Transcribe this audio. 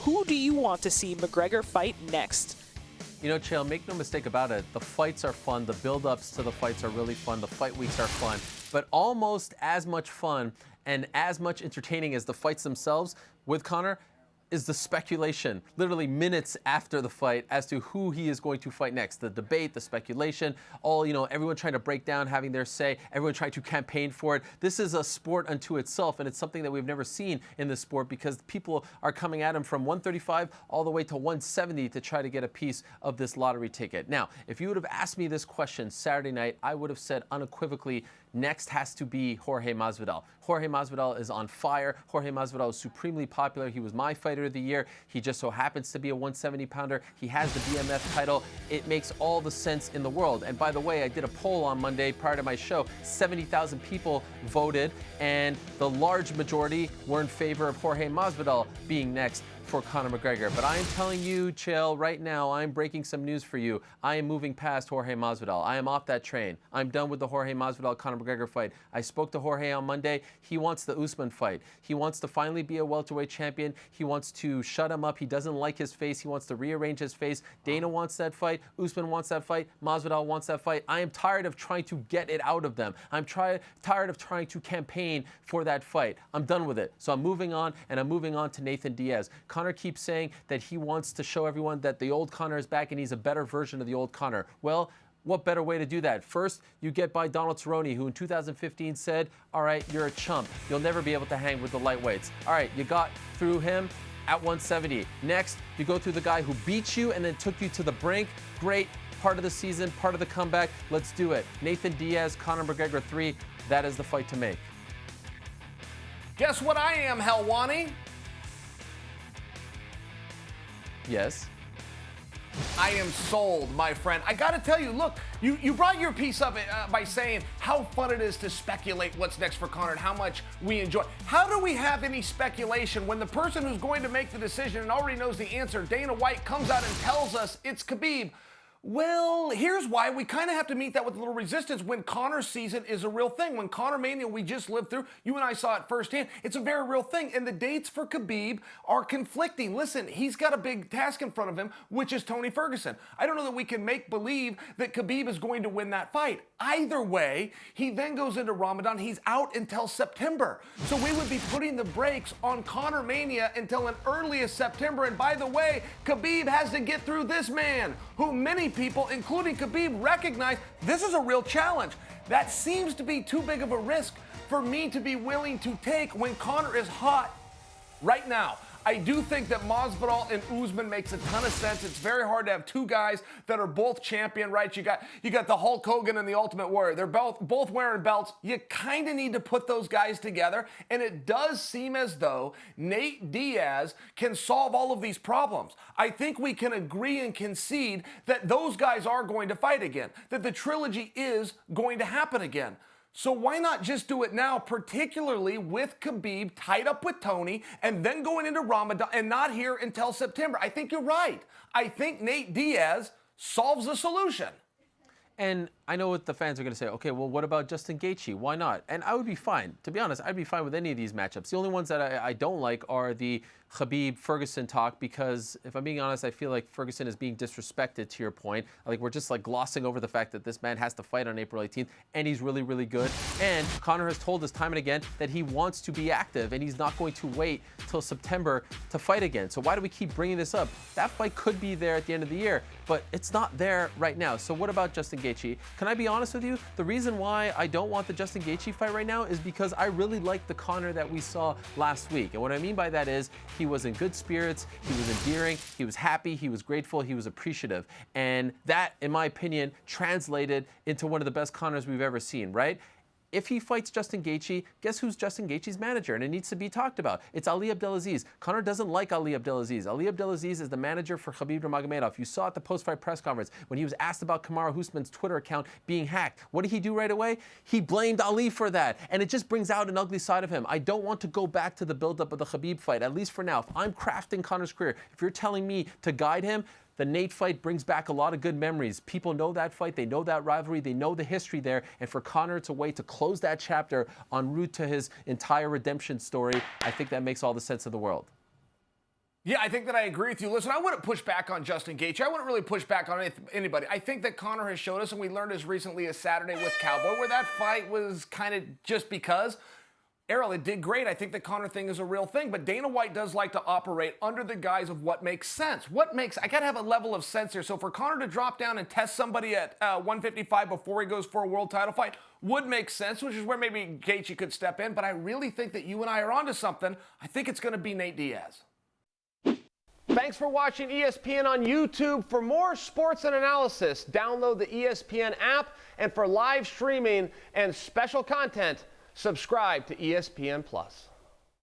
Who do you want to see McGregor fight next? You know, Chael, make no mistake about it. The fights are fun. The build-ups to the fights are really fun. The fight weeks are fun. But almost as much fun and as much entertaining as the fights themselves with Conor is the speculation, literally minutes after the fight, as to who he is going to fight next. The debate, the speculation, everyone trying to break down, having their say, everyone trying to campaign for it. This is a sport unto itself, and it's something that we've never seen in this sport because people are coming at him from 135 all the way to 170 to try to get a piece of this lottery ticket. Now, if you would have asked me this question Saturday night, I would have said unequivocally, next has to be Jorge Masvidal. Jorge Masvidal is on fire. Jorge Masvidal is supremely popular. He was my fighter of the year. He just so happens to be a 170-pounder. He has the BMF title. It makes all the sense in the world. And by the way, I did a poll on Monday prior to my show. 70,000 people voted, and the large majority were in favor of Jorge Masvidal being next for Conor McGregor. But I am telling you, Chael, right now, I'm breaking some news for you. I am moving past Jorge Masvidal. I am off that train. I'm done with the Jorge Masvidal-Conor McGregor fight. I spoke to Jorge on Monday. He wants the Usman fight. He wants to finally be a welterweight champion. He wants to shut him up. He doesn't like his face. He wants to rearrange his face. Dana wants that fight. Usman wants that fight. Masvidal wants that fight. I am tired of trying to get it out of them. I'm tired of trying to campaign for that fight. I'm done with it. So I'm moving on, and I'm moving on to Nathan Diaz. Conor keeps saying that he wants to show everyone that the old Conor is back and he's a better version of the old Conor. Well, what better way to do that? First, you get by Donald Cerrone, who in 2015 said, all right, you're a chump. You'll never be able to hang with the lightweights. All right, you got through him at 170. Next, you go through the guy who beat you and then took you to the brink. Great. Part of the season, part of the comeback. Let's do it. Nathan Diaz, Conor McGregor 3. That is the fight to make. Guess what I am, Helwani? Yes. I am sold, my friend. I got to tell you, look, you brought your piece up by saying how fun it is to speculate what's next for Conor and how much we enjoy. How do we have any speculation when the person who's going to make the decision and already knows the answer, Dana White, comes out and tells us it's Khabib? Well, here's why. We kind of have to meet that with a little resistance when Conor's season is a real thing. When Conor Mania we just lived through, you and I saw it firsthand, it's a very real thing. And the dates for Khabib are conflicting. Listen, he's got a big task in front of him, which is Tony Ferguson. I don't know that we can make believe that Khabib is going to win that fight. Either way, he then goes into Ramadan. He's out until September. So we would be putting the brakes on Conor Mania until as early as September. And by the way, Khabib has to get through this man, who many people, including Khabib, recognize this is a real challenge. That seems to be too big of a risk for me to be willing to take when Conor is hot right now. I do think that Masvidal and Usman makes a ton of sense. It's very hard to have two guys that are both champion, right? You got the Hulk Hogan and the Ultimate Warrior. They're both wearing belts. You kind of need to put those guys together, and it does seem as though Nate Diaz can solve all of these problems. I think we can agree and concede that those guys are going to fight again, that the trilogy is going to happen again. So why not just do it now, particularly with Khabib tied up with Tony and then going into Ramadan and not here until September? I think you're right. I think Nate Diaz solves the solution. And I know what the fans are going to say, okay, well, what about Justin Gaethje? Why not? And I would be fine. To be honest, I'd be fine with any of these matchups. The only ones that I don't like are the Khabib-Ferguson talk because, if I'm being honest, I feel like Ferguson is being disrespected, to your point. Like, we're just, glossing over the fact that this man has to fight on April 18th, and he's really, really good. And Conor has told us time and again that he wants to be active, and he's not going to wait till September to fight again. So why do we keep bringing this up? That fight could be there at the end of the year, but it's not there right now. So what about Justin Gaethje? Can I be honest with you? The reason why I don't want the Justin Gaethje fight right now is because I really like the Conor that we saw last week. And what I mean by that is he was in good spirits, he was endearing, he was happy, he was grateful, he was appreciative. And that, in my opinion, translated into one of the best Conors we've ever seen, right? If he fights Justin Gaethje, guess who's Justin Gaethje's manager? And it needs to be talked about. It's Ali Abdelaziz. Conor doesn't like Ali Abdelaziz. Ali Abdelaziz is the manager for Khabib Nurmagomedov. You saw at the post-fight press conference when he was asked about Kamaru Usman's Twitter account being hacked. What did he do right away? He blamed Ali for that. And it just brings out an ugly side of him. I don't want to go back to the buildup of the Khabib fight, at least for now. If I'm crafting Conor's career, if you're telling me to guide him, the Nate fight brings back a lot of good memories. People know that fight. They know that rivalry. They know the history there. And for Conor, it's a way to close that chapter en route to his entire redemption story. I think that makes all the sense of the world. Yeah, I think that I agree with you. Listen, I wouldn't push back on Justin Gaethje. I wouldn't really push back on anybody. I think that Conor has showed us, and we learned as recently as Saturday with Cowboy, where that fight was kind of just because. Ariel, it did great. I think the Conor thing is a real thing, but Dana White does like to operate under the guise of what makes sense. I got to have a level of sense here. So for Conor to drop down and test somebody at 155 before he goes for a world title fight would make sense, which is where maybe Gaethje could step in. But I really think that you and I are onto something. I think it's going to be Nate Diaz. Thanks for watching ESPN on YouTube. For more sports and analysis, download the ESPN app. And for live streaming and special content, subscribe to ESPN+.